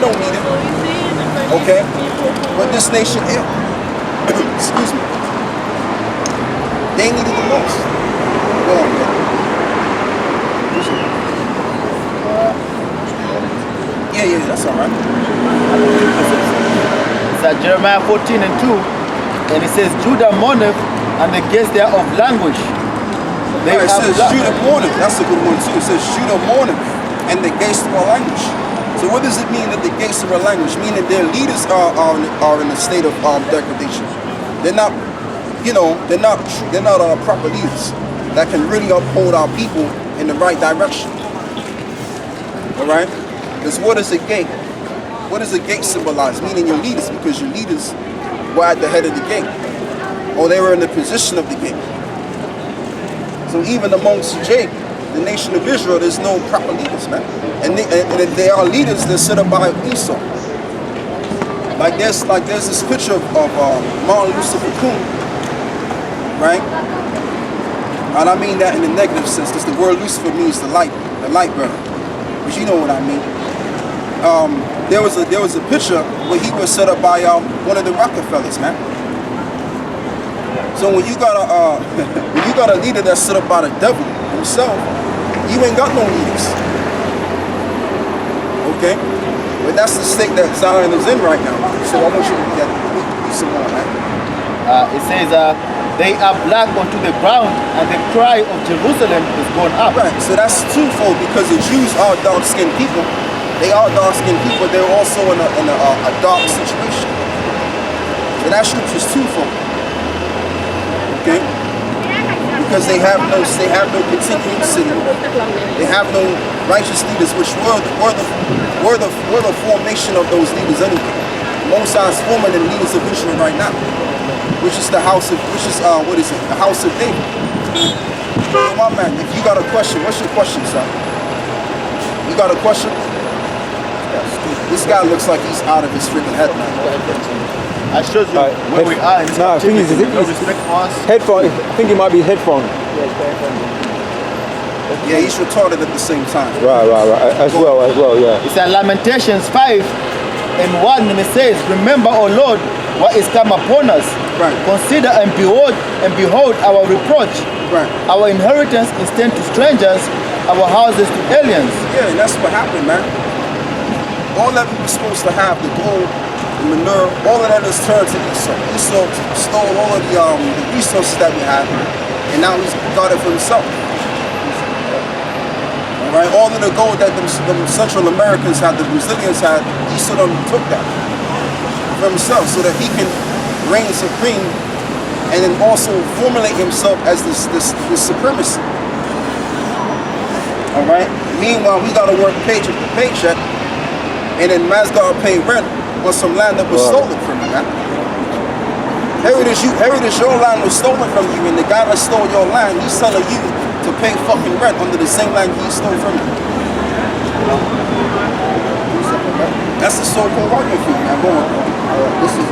don't need it. Okay? But this nation, excuse me, they need it the most. Go on, man. Yeah, that's all right. It's at Jeremiah 14 and 2, and it says, Judah mourneth, and the gates thereof languish. It says Judah mourneth. That's a good one too. It says Judah mourneth, and the gates are languish. So what does it mean that the gates are languish? Meaning their leaders are in a state of degradation. They're not, they're not proper leaders that can really uphold our people in the right direction. All right. Because what is a gate? What does a gate symbolize? Meaning your leaders, because your leaders were at the head of the gate, or they were in the position of the gate. So even amongst the nation of Israel, there's no proper leaders, man. And they are leaders that sit up by Esau. Like there's this picture of Martin Luther King, right? And I mean that in the negative sense, because the word Lucifer means the light burner. But you know what I mean. There was a picture where he was set up by one of the Rockefellers, man. So when you got a leader that's set up by the devil himself, you ain't got no leaders. Okay? But that's the state that Zion is in right now. So I want you to read that some more, man. It says, they are black unto the ground, and the cry of Jerusalem is gone up. Right, so that's twofold, because the Jews are dark-skinned people. They are dark-skinned people, they're also in a dark situation. So that scripture is twofold. Okay? Because they have no continuing city. They have no righteous leaders, which were the formation of those leaders anyway. Most High is forming the leaders of Israel right now, which is the house of the house of David. So my man, if you got a question, what's your question, son? You got a question? This guy looks like he's out of his freaking head, man. I showed you where we are. No, I think it's respect for us. headphone. I think it might be headphone. Yeah, he's retarded at the same time. Right. As well, yeah. It's at Lamentations 5 and 1, and it says, remember, O Lord, what is come upon us. Right. Consider and behold our reproach. Right. Our inheritance is turned to strangers, our houses to aliens. Yeah, and that's what happened, man. All that we were supposed to have, the gold, the manure, all of that is turned to Esau. Esau stole all of the resources that we had, and now he's got it for himself. All right, all of the gold that the Central Americans had, the Brazilians had, Esau took that for himself so that he can reign supreme and then also formulate himself as this supremacy. All right. Meanwhile, we got to work paycheck to paycheck. And then man's gotta pay rent on some land that was stolen from you, man. Heritage, your land was stolen from you, and the guy that stole your land, he's telling you to pay fucking rent under the same land he stole from you. That's the so-called argument for you, man. Go on. This is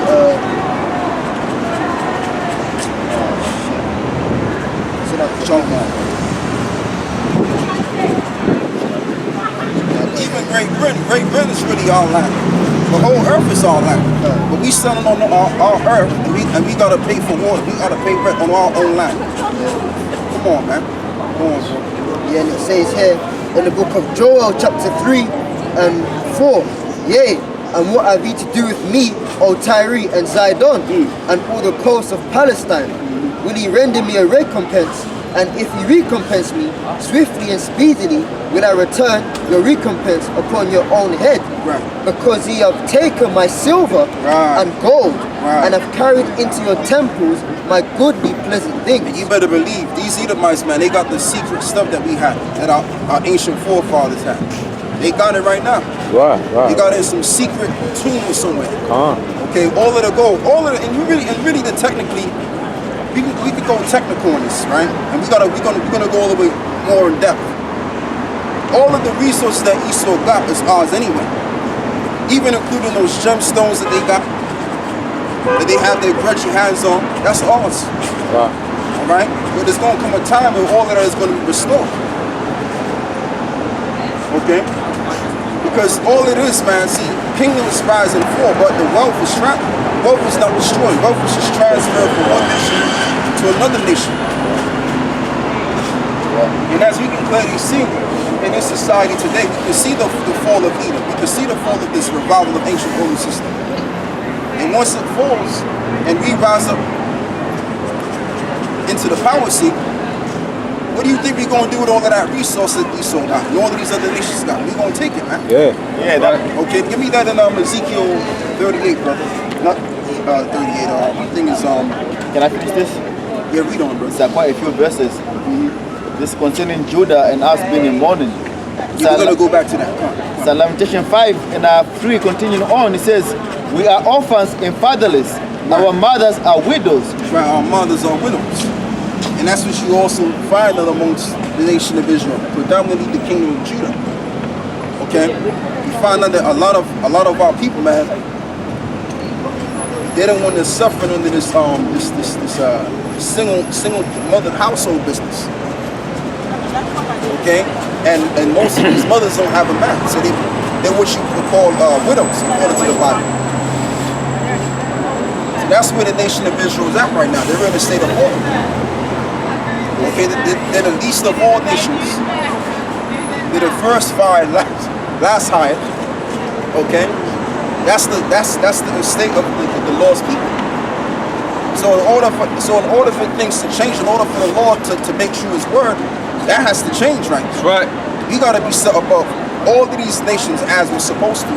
sit up, jump man. Even Great Britain is really our land. The whole earth is our land. But we selling on our earth, and we gotta pay for water. We gotta pay rent on our own land. Come on, man. Come on, bro. Yeah, and it says here in the book of Joel, chapter 3 and 4. Yea, and what have ye to do with me, O Tyre and Zidon, and all the coasts of Palestine? Will ye render me a recompense? And if ye recompense me, swiftly and speedily will I return your recompense upon your own head. Right. Because ye have taken my silver and gold, and have carried into your temples my goodly pleasant things. And you better believe, these Edomites, man, they got the secret stuff that we had, that our ancient forefathers had. They got it right now. Right. They got it in some secret tomb somewhere. Okay, all of the gold, and really technically, we could go technical on this, right? And we're gonna go all the way more in depth. All of the resources that Esau got is ours anyway. Even including those gemstones that they got, that they have their grudgy hands on, that's ours. Wow. All right? But there's gonna come a time when all of that is gonna be restored. Okay? Because all it is, man, see, kingdoms rise and fall, but the wealth was not destroyed. Wealth was just transferred from one nation to another nation. And as we can clearly see in this society today, we can see the fall of Edom. We can see the fall of this revival of ancient world system. And once it falls and we rise up into the power seat, what do you think we're going to do with all of that resource that Esau got and all of these other nations got? We're going to take it, man. Yeah. Yeah, that, Okay, give me that in Ezekiel 38, brother. Not 38. I think it's can I finish this? yeah, read on, brother. There are quite a few verses. This concerning Judah and us being in mourning. Yeah, we're gonna go back to that. Come on. So Lamentation 5 and 3 continuing on, it says, we are orphans and fatherless. Our mothers are widows. Right, our mothers are widows. And that's what you also find amongst the nation of Israel, predominantly the kingdom of Judah. Okay? You find that a lot of our people, man, they don't want to suffer under this single mother household business. Okay? And most of these mothers don't have a man. So they're what you would call widows according to the Bible. So that's where the nation of Israel is at right now. They're in a state of war. Okay, they're the least of all nations. They're the first fired, last hired. Okay, that's the state of the Lord's people. So in order for things to change, in order for the Lord to make true His word, that has to change, right? That's right. We got to be set above all of these nations as we're supposed to,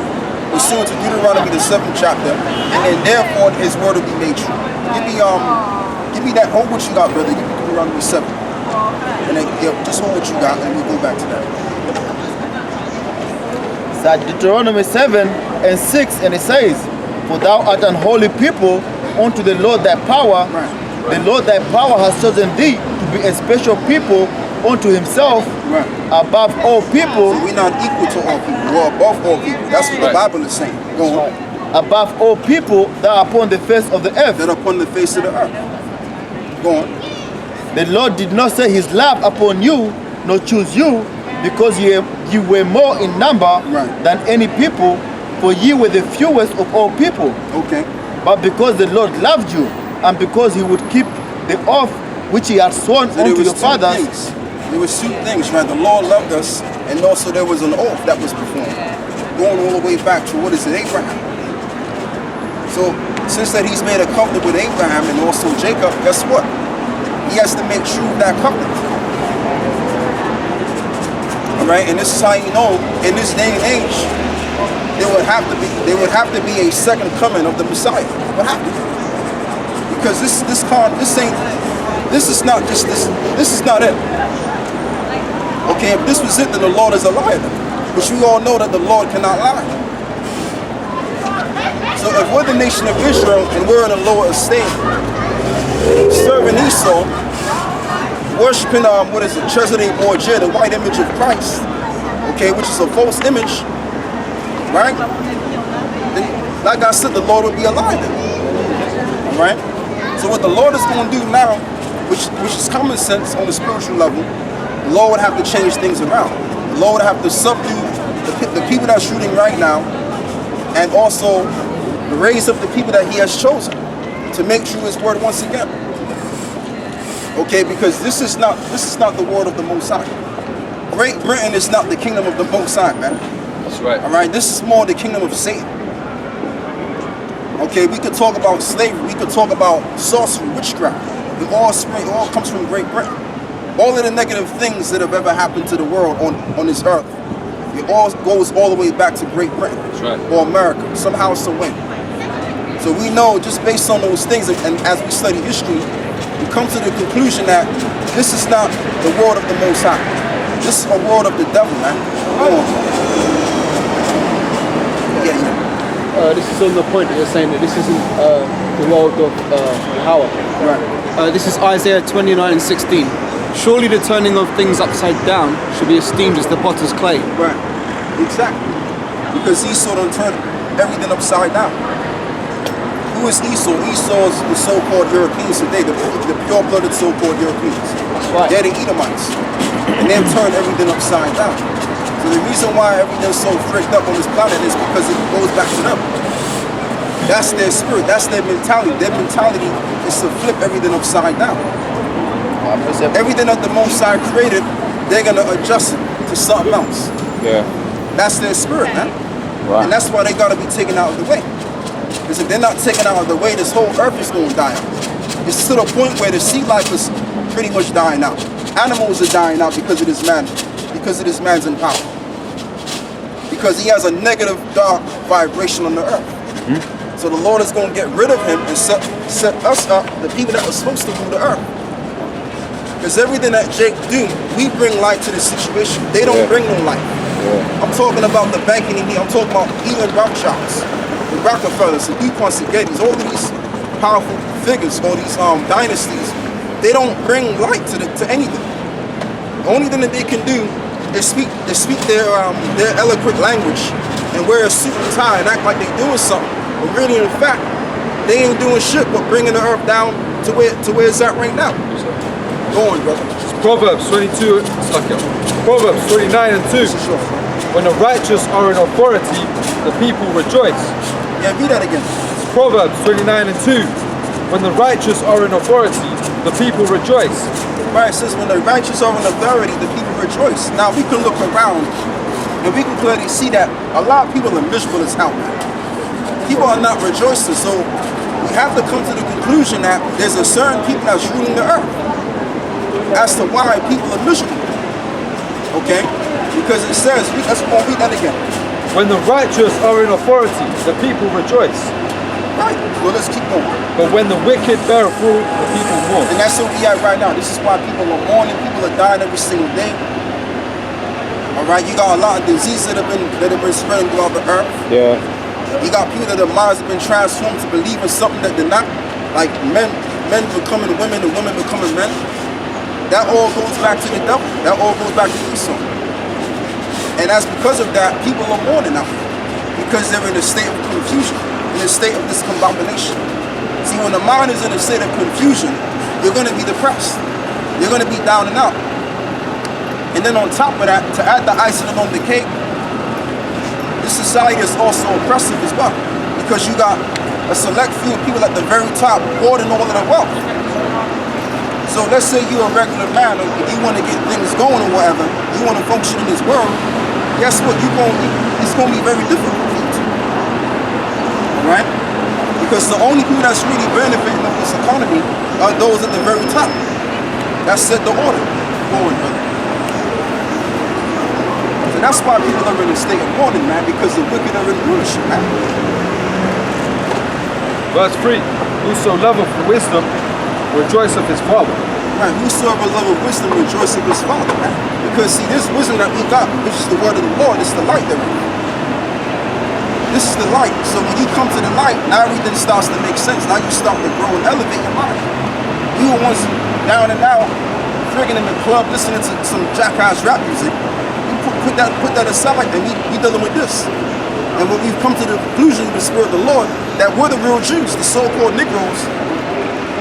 pursuant to Deuteronomy the 7th chapter, and then therefore His word will be made true. Give me that. Hold what you got, brother. Give me Deuteronomy 7. And then, just hold what you got, and we'll go back to that. So Deuteronomy 7 and 6, and it says, for thou art an holy people unto the Lord thy power. Right. The Lord thy power has chosen thee to be a special people unto Himself, Right. above all people. So we're not equal to all people. We're above all people. That's what the Bible is saying. Go on. Above all people that are upon the face of the earth. That upon the face of the earth. Go on. The Lord did not set His love upon you, nor choose you, because you were more in number Right. than any people, for ye were the fewest of all people. Okay. But because the Lord loved you, and because He would keep the oath which He had sworn So there unto was your two fathers. things. There was two things, right? The Lord loved us, and also there was an oath that was performed, going all the way back to what is it, Abraham. So since that He's made a covenant with Abraham and also Jacob, guess what? He has to make true that covenant. All right, and this is how you know in this day and age there would have to be a second coming of the Messiah. What happened? Because this is not it. Okay, if this was it, then the Lord is a liar. Which we all know that the Lord cannot lie. So if we're the nation of Israel and we're in a lower estate, serving Esau, worshiping Chesedek Borgia, the white image of Christ, okay, which is a false image, right? Then, like I said, the Lord would be a liar. All right. So what the Lord is going to do now, which is common sense on the spiritual level, the Lord would have to change things around. The Lord would have to subdue the people that are shooting right now, and also raise up the people that He has chosen to make true His word once again. Okay, because this is not the word of the Most High. Great Britain is not the kingdom of the Most High, man. That's right. All right, this is more the kingdom of Satan. Okay, we could talk about slavery, we could talk about sorcery, witchcraft. It all comes from Great Britain. All of the negative things that have ever happened to the world on this earth, it all goes all the way back to Great Britain. That's right. Or America, somehow, some way. So we know just based on those things, and as we study history, we come to the conclusion that this is not the word of the Most High. This is a word of the devil, man. This is on the point that you're saying that this isn't the world of Yahweh. Right. This is Isaiah 29:16. Surely the turning of things upside down should be esteemed as the potter's clay. Right. Exactly. Because Esau done turned everything upside down. Who is Esau? Esau is the so-called Europeans today, the pure-blooded so-called Europeans. That's right. They're the Edomites. And they've turned everything upside down. So So the reason why everything's so freaked up on this planet is because it goes back to them. That's their spirit. That's their mentality. Their mentality is to flip everything upside down. Everything that the Most High created, they're going to adjust it to something else. Yeah. That's their spirit, man. Right. And that's why they got to be taken out of the way. Because if they're not taken out of the way, this whole earth is going to die out. It's to the point where the sea life is pretty much dying out. Animals are dying out because of this man, because of this man's in power. Because he has a negative, dark vibration on the earth. Mm-hmm. So the Lord is going to get rid of him and set us up, the people that were supposed to rule the earth. Because everything that Jake do, we bring light to the situation. They don't bring no light. I'm talking about the banking elite. I'm talking about Elon Rothschilds, the Rockefellers, the DuPonts, the Gettys, all of these powerful figures, all these dynasties. They don't bring light to anything. The only thing that they can do is speak their eloquent language and wear a suit and tie and act like they're doing something. But really, in fact, they ain't doing shit but bringing the earth down to where it's at right now. Go on, brother. Proverbs 22, Proverbs 29 and 2. When the righteous are in authority, the people rejoice. Yeah, read that again. Proverbs 29 and 2. When the righteous are in authority, the people rejoice. Right, it says when the righteous are in authority, the people rejoice. Now we can look around and we can clearly see that a lot of people are miserable as hell, man. People are not rejoicing, so we have to come to the conclusion that there's a certain people that's ruling the earth as to why people are miserable. Okay? Because it says, let's go read that again. When the righteous are in authority, the people rejoice. Right, well let's keep going. But when the wicked bear fruit, the people mourn. And that's what we at right now. This is why people are mourning, people are dying every single day. Alright, you got a lot of diseases that have been spreading throughout the earth. Yeah. You got people that their minds have been transformed to believe in something that they're not. Like men becoming women and women becoming men. That all goes back to the devil. That all goes back to Esau. And that's because of that, people are mourning now. Because they're in a state of confusion, in a state of discombobulation. See, when the mind is in a state of confusion, you're going to be depressed. You're going to be down and out. And then on top of that, to add the icing on the cake, this society is also oppressive as well. Because you got a select few people at the very top hoarding all of the wealth. So let's say you're a regular man and you want to get things going or whatever, you want to function in this world, guess what? It's going to be very difficult for you to. Alright? Because the only people that's really benefiting from this economy are those at the very top. That set the order going, brother. So that's why people are in a state of mourning, man, because the wicked are in rulership, man. Verse 3. Whoso loveth wisdom, rejoice of his father. Right, whosoever loveth wisdom, rejoice of his father, man. Because see, this wisdom that we got, which is the word of the Lord, it's the light that we have. This is the light. So when you come to the light, now everything starts to make sense. Now you start to grow and elevate your mind. We were once down and out, friggin' in the club, listening to some jackass rap music. We put that aside, and we dealing with this. And when we've come to the conclusion of the Spirit of the Lord, that we're the real Jews, the so-called Negroes.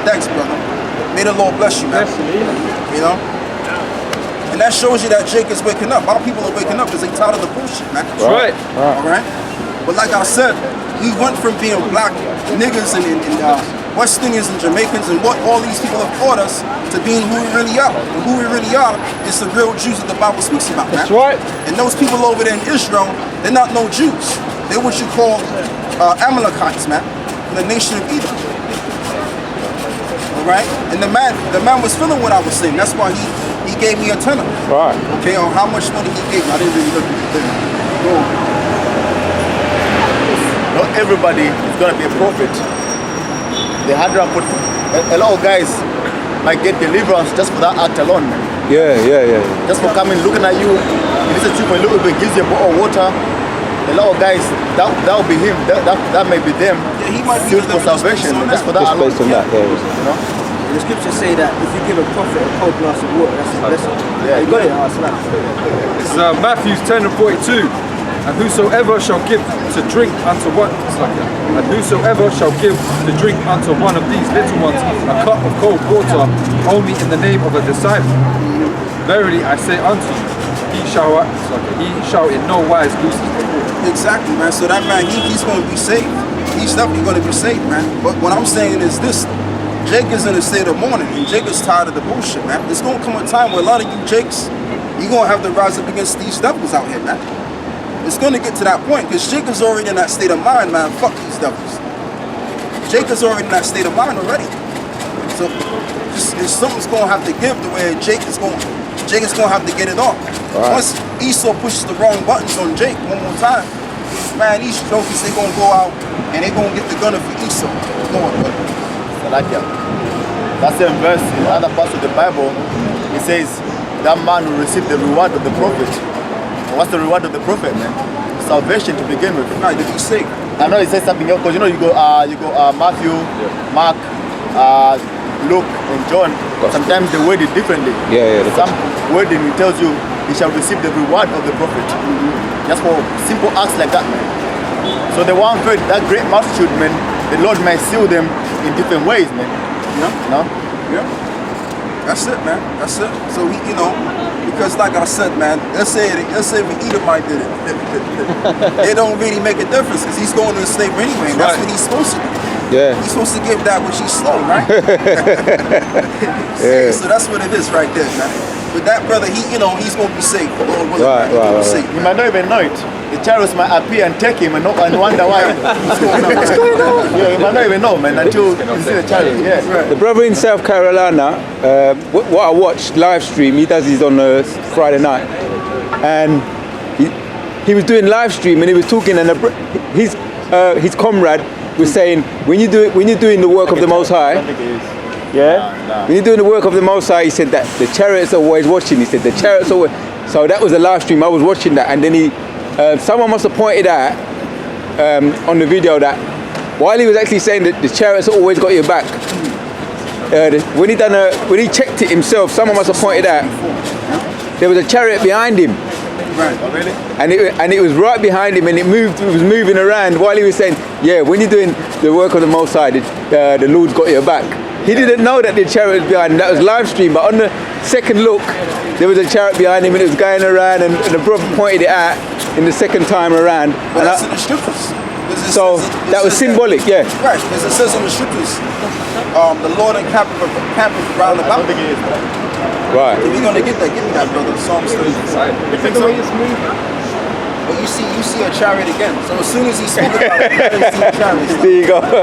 Thanks, brother. May the Lord bless you, man. You know? And that shows you that Jake is waking up. Our people are waking up because they tired of the bullshit, man. That's right. Alright? But like I said, we went from being black niggas and West Indians and Jamaicans and what all these people have taught us to being who we really are. And who we really are is the real Jews that the Bible speaks about, man. That's right. And those people over there in Israel, they're not no Jews. They're what you call Amalekites, man. From the nation of Edom. Alright? And the man was feeling what I was saying. That's why he gave me a tenner. Right. Okay, on how much money he gave me. I didn't really look at the thing. Not everybody is gonna be a prophet. The 140, a lot of guys might get deliverance just for that act alone, man. Yeah. Just for coming, looking at you, he listens to you for a little bit, gives you a bottle of water. A lot of guys, that will be him. That may be them. Yeah, he might be sealed for salvation. Just for that Just alone. based on that, yeah. You know? The scriptures say that if you give a prophet a cold glass of water, that's a blessing. Yeah, You got it? Oh, slap. It's Matthew 10 and 42. And whosoever shall give to drink unto one, and whosoever shall give to drink unto one of these little ones a cup of cold water, only in the name of a disciple, verily I say unto you, he shall in no wise lose his reward. Exactly, man. So that man, he's going to be saved. He's definitely going to be saved, man. But what I'm saying is this. Jake is in a state of mourning, and Jake is tired of the bullshit, man. There's going to come a time where a lot of you Jakes, you're going to have to rise up against these devils out here, man. It's going to get to that point, because Jake is already in that state of mind, man. Fuck these devils. Jake is already in that state of mind already. So something's going to have to give to where Jake is going to have to get it off. Right. Once Esau pushes the wrong buttons on Jake one more time, man, these jokers, they're going to go out and they're going to get the gunner for Esau. Go on, brother. That same verse in other parts of the Bible, it says that man will receive the reward of the prophet. And what's the reward of the prophet, man? Salvation to begin with. Right, to be saved. I know it says something else, because you go Matthew, Mark, Luke, and John. Sometimes they word it differently. Some wording it tells you he shall receive the reward of the prophet. Just for simple acts like that, man. So the one heard that great multitude, man, the Lord might seal them in different ways, man. Yeah. That's it, man. That's it. So he, because like I said, man, let's say if an Edomite did it, it don't really make a difference, because he's going to slavery anyway. And that's what he's supposed to do. Yeah. He's supposed to give that which he's stole, right? Yeah. So that's what it is right there, man. But that brother, he's going to be safe. Right. You might not even know it. The chariots might appear and take him and wonder why. What's going on? Yeah, you might not even know, man, until you see the chariot. Yeah. Right. The brother in South Carolina, what I watched live stream, he does these on Friday night, and he was doing live stream and he was talking, and his comrade was saying, when you're doing the work of the Most High, when you're doing the work of the Most High, he said that the chariots are always watching. He said the chariots always. So that was a live stream. I was watching that, and then someone must have pointed out on the video that while he was actually saying that the chariots always got your back, when he checked it himself, someone must have pointed out there was a chariot behind him. Right. Oh, really? And it was right behind him, and it was moving around while he was saying, yeah, when you're doing the work of the Most High, the Lord's got your back. He didn't know that the chariot was behind him. That was live stream, but on the second look, there was a chariot behind him, and it was going around, and the brother pointed it out in the second time around. But that's in the scriptures. So that was symbolic, yeah. Right, because it says in the scriptures, the Lord encampeth round about. Right. So we're gonna get that. Give me that, brother. Psalms 30. You think so? But you see a chariot again. So as soon as he spoke about it, you see a chariot. There you go. I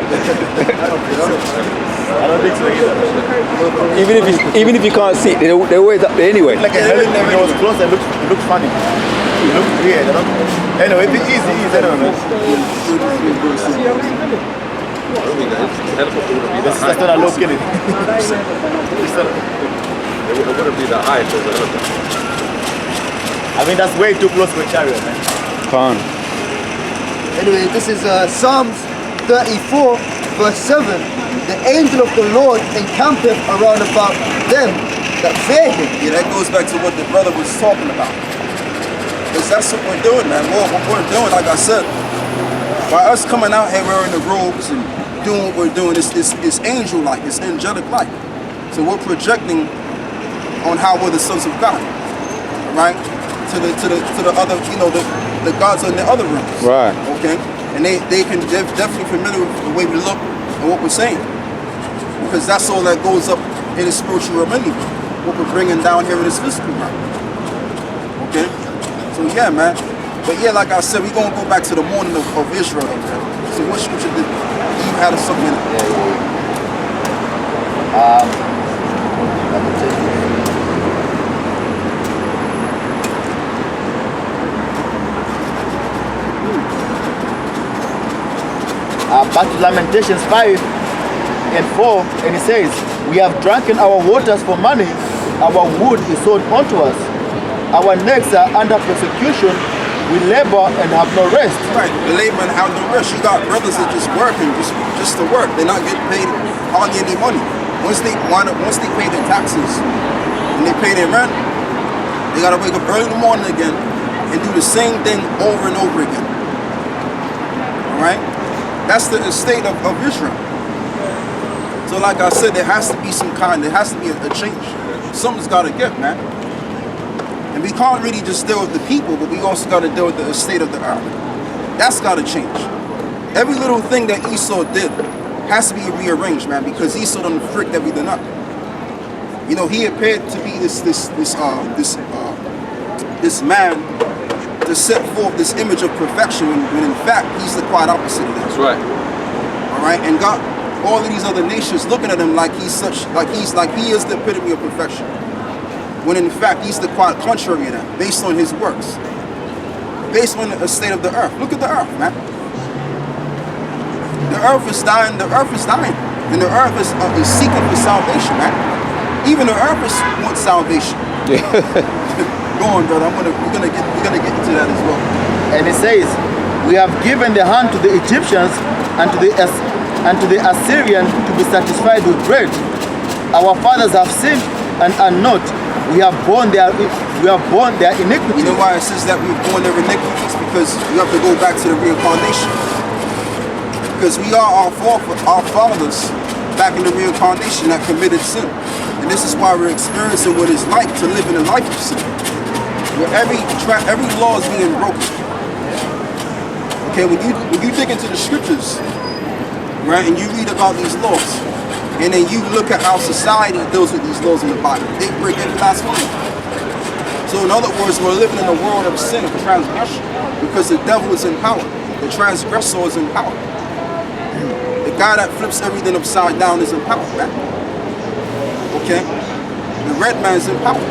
don't think so either. Even if you can't see it, they're always up there anyway. Like a helium, when it was close, it looks funny. It looks weird. Anyway, if it's easy, anyway. That's not a low killing. It wouldn't be that high if it was a helicopter. I mean, that's way too close to a chariot, man. Can't. Anyway, this is Psalms 34, verse 7. The angel of the Lord encampeth around about them that fear him. Yeah, that goes back to what the brother was talking about. Because that's what we're doing, man. What we're doing, like I said, by us coming out here wearing the robes and doing what we're doing, it's angel-like, it's angelic-like. So we're projecting on how we're the sons of God, right? To the other, the gods in the other realms. Right. Okay? And they're definitely familiar with the way we look and what we're saying. Because that's all that goes up in the spiritual realm anyway. What we're bringing down here in this physical realm. Okay? So yeah, man. But yeah, like I said, we're gonna go back to the morning of Israel. Okay? So what scripture did you had something in it? Back to Lamentations 5 and 4, and it says, we have drunken our waters for money, our wood is sold unto us. Our necks are under persecution, we labor and have no rest. Right, the labor and have no rest. You got brothers that just working, just to work. They're not getting paid hardly any money. Once they pay their taxes and they pay their rent, they gotta wake up early in the morning again and do the same thing over and over again. Alright? That's the state of Israel. So like I said, there has to be there has to be a change. Something's gotta give, man. And we can't really just deal with the people, but we also got to deal with the state of the earth. That's got to change. Every little thing that Esau did has to be rearranged, man, because Esau done fricked everything up. You know, he appeared to be this man to set forth this image of perfection when in fact he's the quite opposite of that. That's right. All right, and got all of these other nations looking at him like he is the epitome of perfection, when in fact he's the quite contrary of that, based on his works, based on the state of the earth. Look at the earth, man. The earth is dying. The earth is dying, and the earth is seeking for salvation, man. Even the earth wants salvation. Go on, brother. We're gonna get into that as well. And it says, we have given the hand to the Egyptians and to the Assyrian to be satisfied with bread. Our fathers have sinned and are not. We have borne their iniquity. You know why it says that we've borne their iniquities? Because we have to go back to the reincarnation. Because we are our fathers back in the reincarnation that committed sin. And this is why we're experiencing what it's like to live in a life of sin, where every law is being broken. Okay, when you dig into the scriptures, right, and you read about these laws, and then you look at how society deals with these laws in the Bible, they break every last one. So in other words, we're living in a world of sin, of transgression, because the devil is in power, the transgressor is in power. The guy that flips everything upside down is in power, man. Okay? The red man's in power.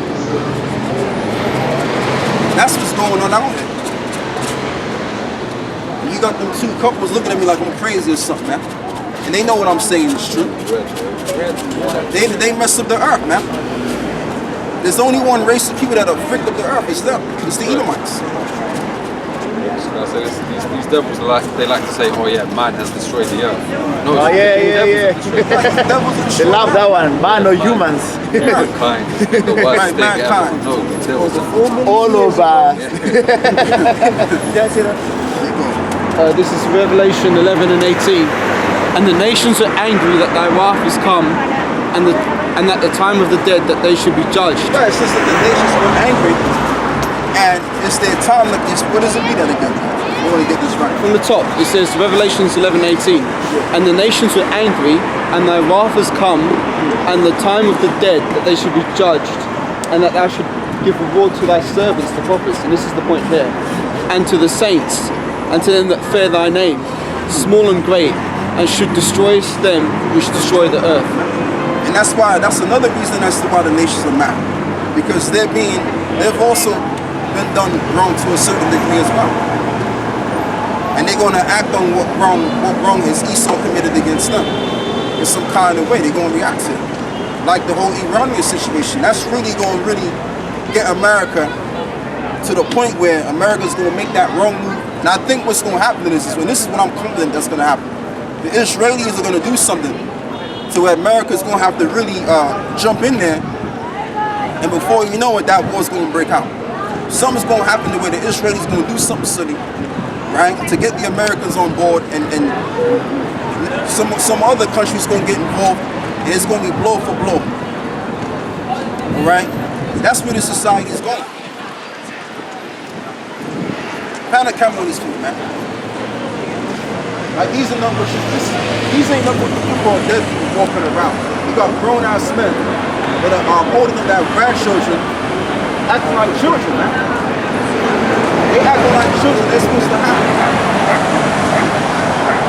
That's what's going on out there. You got them two couples looking at me like I'm crazy or something, man. And they know what I'm saying is true. They mess up the earth, man. There's only one race of people that have fricked up the earth. It's them. It's the Edomites. These devils, they like to say, oh yeah, man has destroyed the earth. No, yeah. They love that one, man or humans. Mankind. The worst thing ever. No, devils are all over. This is Revelation 11 and 18. And the nations are angry that thy wrath is come, and at the time of the dead that they should be judged. Right, it says that the nations are angry, and it's their time like this. What does it mean that again? I want to get this right. From the top, it says Revelations 11:18. And the nations were angry, and thy wrath has come, and the time of the dead that they should be judged, and that thou should give reward to thy servants, the prophets, and this is the point here, and to the saints, and to them that fear thy name, small and great, and should destroy them which destroy the earth. And that's another reason as to why the nations are mad, because they've also been done wrong to a certain degree as well, and they're going to act on what wrong has Esau committed against them in some kind of way. They're going to react to it, like the whole Iranian situation. That's really going to get America to the point where America's going to make that wrong move. And I think what's going to happen is this is what I'm confident that's going to happen. The Israelis are going to do something to where America's going to have to really jump in there, and before you know it, that war's going to break out. Something's going to happen to where the Israelis going to do something silly, right, to get the Americans on board, and some other countries going to get involved, and it's going to be blow for blow. All right, that's where the society is going. Pan a camera on these people, man. Like these ain't nothing but people dead people walking around. You got grown ass men that are holding them their grandchildren, acting like children, man. They acting like children. They're supposed to have.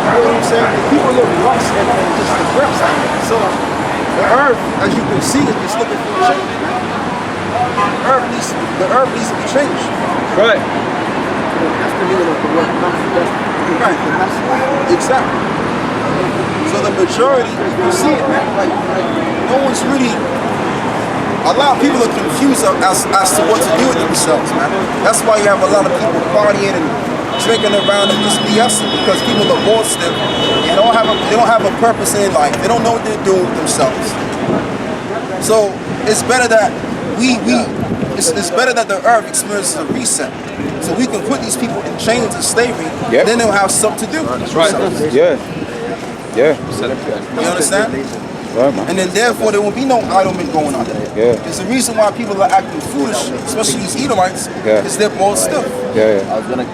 You know what I'm saying? The people look lost and just depressed. So the earth, as you can see, is looking for a change, man. The earth needs to be changed. right. That's the meaning of the word confidence. Right. Exactly. So the majority, you see it, man. Like no one's really. A lot of people are confused as to what to do with themselves, man. That's why you have a lot of people partying and drinking around and just BSing, because people are bored still. They don't have a purpose in life. They don't know what they're doing with themselves. So it's better that it's better that the earth experiences a reset, so we can put these people in chains of slavery. Yep. Then they'll have something to do. That's right. Yeah. You understand? Right, man. And then therefore there will be no idlenment going on. Yeah. There's a reason why people are acting foolish, especially these Edomites, because they're bold stiff. Yeah. I was gonna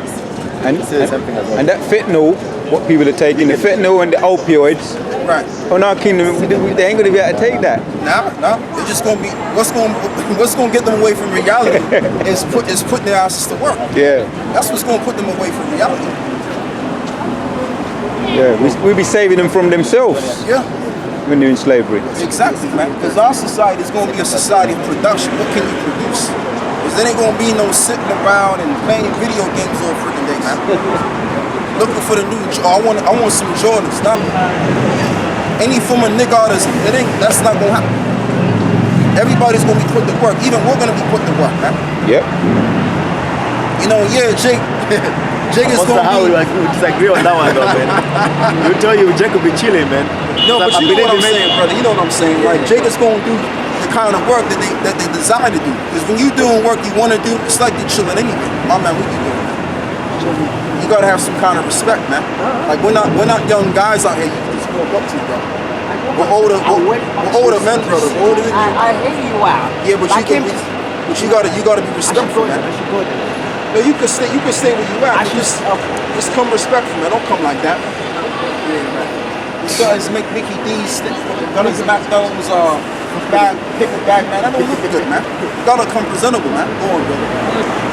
And say something as well. and that fentanyl, what people are taking, the fentanyl and the opioids, Right. on our kingdom, they ain't gonna be able to take that. Nah, they're just gonna be what's gonna get them away from reality is putting their asses to work. Yeah. That's what's gonna put them away from reality. Yeah. We'll be saving them from themselves Yeah. when they're in slavery. Exactly, man. Because our society is going to be a society of production. What can you produce? Because there ain't going to be no sitting around and playing video games all freaking day, man. Looking for the new. I want some Jordans. Not any form of nigga artist. That's not going to happen. Everybody's going to be put to work. Even we're going to be put to work, man. Yep. You know, yeah, Jake. Jake is going to how be. we disagree on that one, though, man. We tell you, Jake will be chilling, man. No, but you know what I'm man. saying, brother. You know what I'm saying, right? Jake is going to do the kind of work that they designed to do. Because when you doing work you want to do, it's like you're chilling anyway. My man, what you doing, man? You gotta have some kind of respect, man. Like we're not young guys out here. You can just walk up to, bro. We're older men, brother. We're older than you. I hear you out. Yeah, but you gotta be respectful, man. No, you can stay where you at. Just come respectful, man. Don't come like that. Yeah, man. These guys make Mickey D's, Gunners, McDonald's, pickle back, man. That don't look good, man. You gotta come presentable, man. Go on, brother.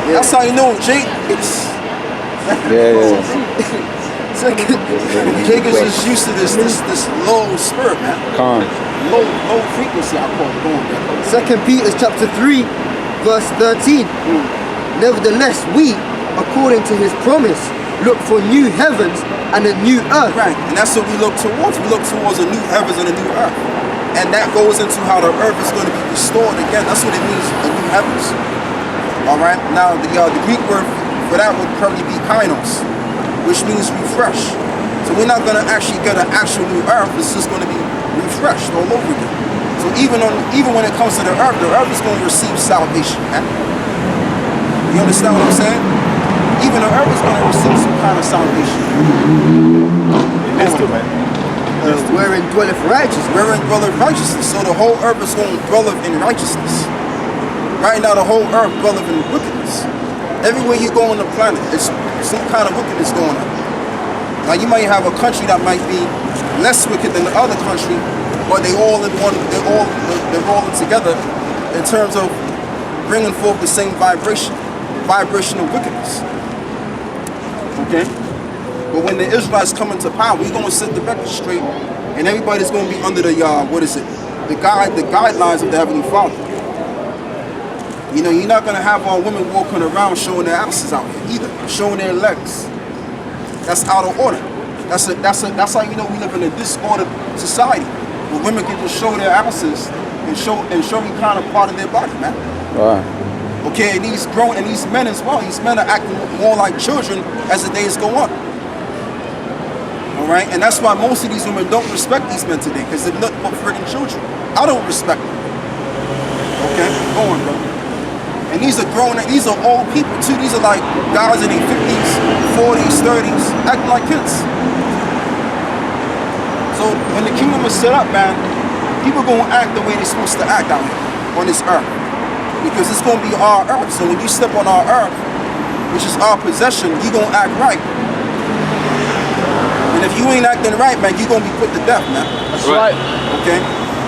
Yeah. That's how you know Jake. Jake is just used to this low spirit, man. Calm. Low frequency, I call it. Go on, brother. 2 Peter chapter 3, verse 13. Nevertheless, we, according to his promise, look for new heavens and a new earth. Right, and that's what we look towards. We look towards a new heavens and a new earth. And that goes into how the earth is going to be restored again. That's what it means, a new heavens. All right, now the Greek word for that would probably be kainos, which means refresh. So we're not going to actually get an actual new earth. It's just going to be refreshed all over again. So even when it comes to the earth is going to receive salvation, man. You understand what I'm saying? Even the earth is going to receive some kind of salvation. That's true, man. Wherein dwelleth righteousness. Wherein dwelleth righteousness. So the whole earth is going to dwell in righteousness. Right now, the whole earth dwelleth in wickedness. Everywhere you go on the planet, there's some kind of wickedness going on. Now, you might have a country that might be less wicked than the other country, but they're all in together in terms of bringing forth the same vibration of wickedness. Okay? But when the Israelites come into power, we're going to set the record straight, and everybody's going to be under the the guidelines of the Heavenly Father. You know, you're not going to have all women walking around showing their asses out here either, showing their legs. That's out of order. That's how you know we live in a disordered society, where women can just show their asses and show any kind of part of their body, man. Wow. Okay, and these men as well. These men are acting more like children as the days go on. All right, and that's why most of these women don't respect these men today, because they're nothing but freaking children. I don't respect them. Okay, go on, bro. And these are old people too. These are like guys in their 50s, 40s, 30s, acting like kids. So when the kingdom is set up, man, people gonna act the way they're supposed to act out here on this earth. Because it's going to be our earth. So when you step on our earth, which is our possession, you're going to act right. And if you ain't acting right, man, you're going to be put to death, man. That's right. Okay?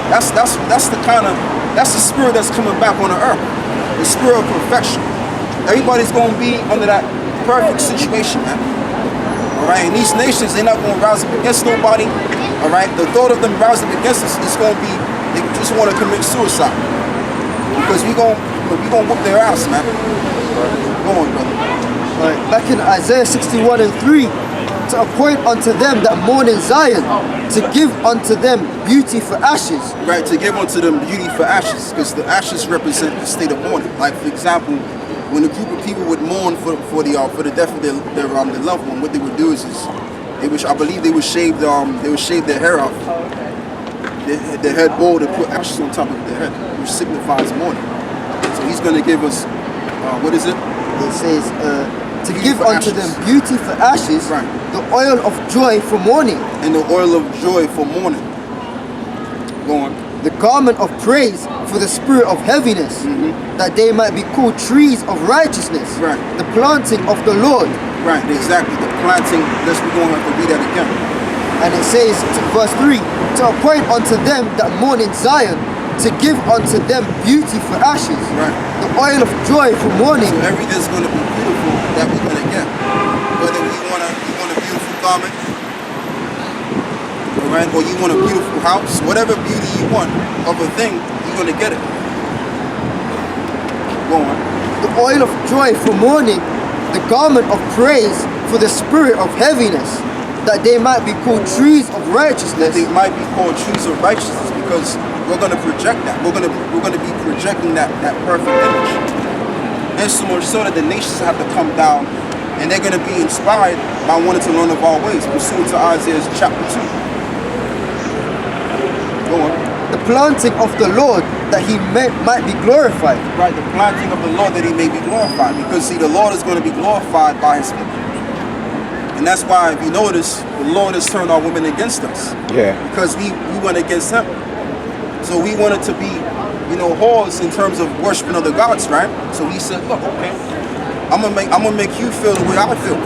That's the spirit that's coming back on the earth. The spirit of perfection. Everybody's going to be under that perfect situation, man. All right? And these nations, they're not going to rise up against nobody. All right? The thought of them rising up against us is going to be, they just want to commit suicide. Because we gon' whoop their ass, man. Go on, brother. Right, back in Isaiah 61 and 3, to appoint unto them that mourn in Zion, to give unto them beauty for ashes. Right, to give unto them beauty for ashes, because the ashes represent the state of mourning. Like, for example, when a group of people would mourn for the death of their loved one, what they would do is I believe they would shave their hair off. Their head bald and put ashes on top of their head, which signifies mourning. So he's going to give us, what is it? It says, to give unto them beauty for ashes, the oil of joy for mourning. And the oil of joy for mourning. Go on. The garment of praise for the spirit of heaviness, that they might be called trees of righteousness, Right. the planting of the Lord. Right, exactly. The planting, we're going to have to read that again. And it says, verse 3, to appoint unto them that mourn in Zion, to give unto them beauty for ashes, Right. the oil of joy for mourning. So everything's going to be beautiful that we're going to get. Whether you want a beautiful garment, all right, or you want a beautiful house, whatever beauty you want of a thing, you're going to get it. Go on. The oil of joy for mourning, the garment of praise for the spirit of heaviness, that they might be called trees of righteousness. They might be called trees of righteousness because we're going to project that. We're going to be projecting that perfect image. And so much so that the nations have to come down and they're going to be inspired by wanting to learn of our ways, pursuant to Isaiah chapter 2. Go on. The planting of the Lord, that he might be glorified. Right, the planting of the Lord that he may be glorified. Because see, the Lord is going to be glorified by his people. And that's why, if you notice, the Lord has turned our women against us. Yeah. Because we went against him. So we wanted to be, whores in terms of worshiping other gods, right? So he said, look, okay, I'm gonna make you feel the way I feel.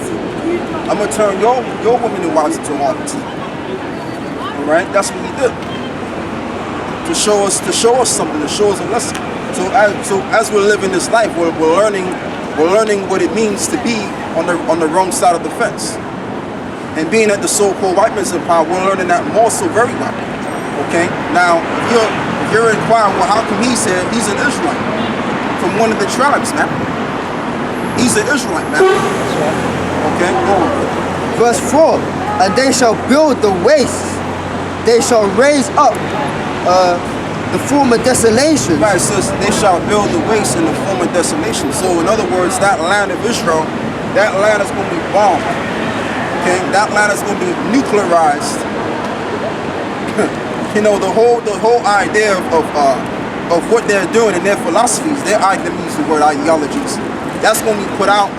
I'm gonna turn your women and wives into an altar. All right, that's what he did. To show us something, to show us a lesson. So as we're living this life, we're learning what it means to be on the wrong side of the fence. And being at the so-called white man's empire, we're learning that more so very well. Okay? Now, if you're inquiring, well, how come he's here? He's an Israelite from one of the tribes, man. He's an Israelite, man. Okay, go on. Verse 4, and they shall build the wastes, they shall raise up the former desolation. Right, it says they shall build the waste in the former desolation. So in other words, that land of Israel, that land is going to be bombed. Okay, that land is going to be nuclearized. The whole idea of what they're doing and their philosophies, let me use the word ideologies, that's going to be put out,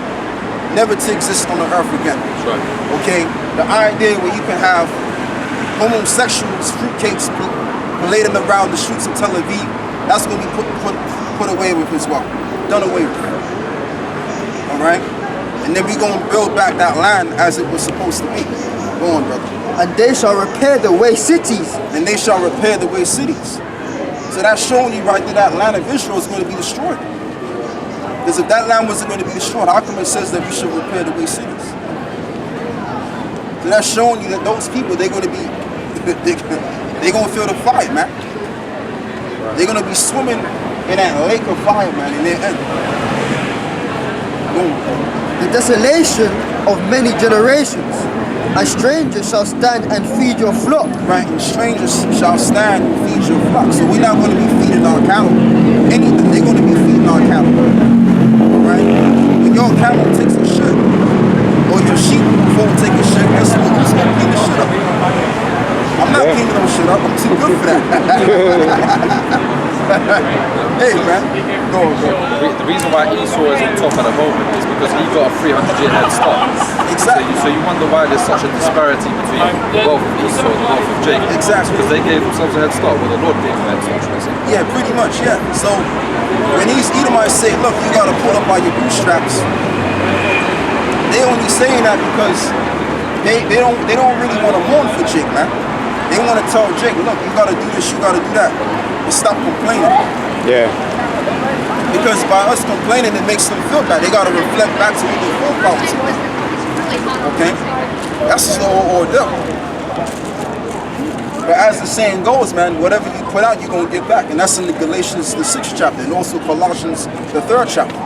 never to exist on the earth again. That's right. Okay, the idea where you can have homosexuals, fruitcakes parading around the streets of Tel Aviv, that's going to be put away with as well, done away with. All right, and then we're going to build back that land as it was supposed to be. Go on, brother. And they shall repair the way cities. And they shall repair the way cities. So that's showing you right that land of Israel is going to be destroyed. Because if that land wasn't going to be destroyed, how come it says that we should repair the way cities? So that's showing you that those people, they're going to be, they're going to feel the fire, man. They're going to be swimming in that lake of fire, man, in their end. Boom. The desolation of many generations, and strangers shall stand and feed your flock. Right, and strangers shall stand and feed your flock. So we're not going to be feeding our cattle anything. They're going to be feeding our cattle. Right? When your camel takes a shit, or your sheep before take a shit, guess what? Who's going to clean the shit up? I'm not cleaning no shit up. I'm too good for that. Hey, man. Go on, bro. The reason why Esau is on top at the moment is because he got a 300-year head start. Exactly. So you wonder why there's such a disparity between the wealth of Esau and the wealth of Jacob. Exactly. Because they gave themselves a head start. Well, the Lord gave them a head start, should I say. Yeah, pretty much, yeah. So when these Edomites say, look, you got to pull up by your bootstraps, they only saying that because they don't really want to mourn for Jake, man. They want to tell Jake, look, you got to do this, you got to do that, and stop complaining. Yeah. Because by us complaining, it makes them feel bad. They got to reflect back to what their forefathers did. Okay? That's just the whole ordeal. But as the saying goes, man, whatever you put out, you're going to get back. And that's in the Galatians, the 6th chapter, and also Colossians, the 3rd chapter.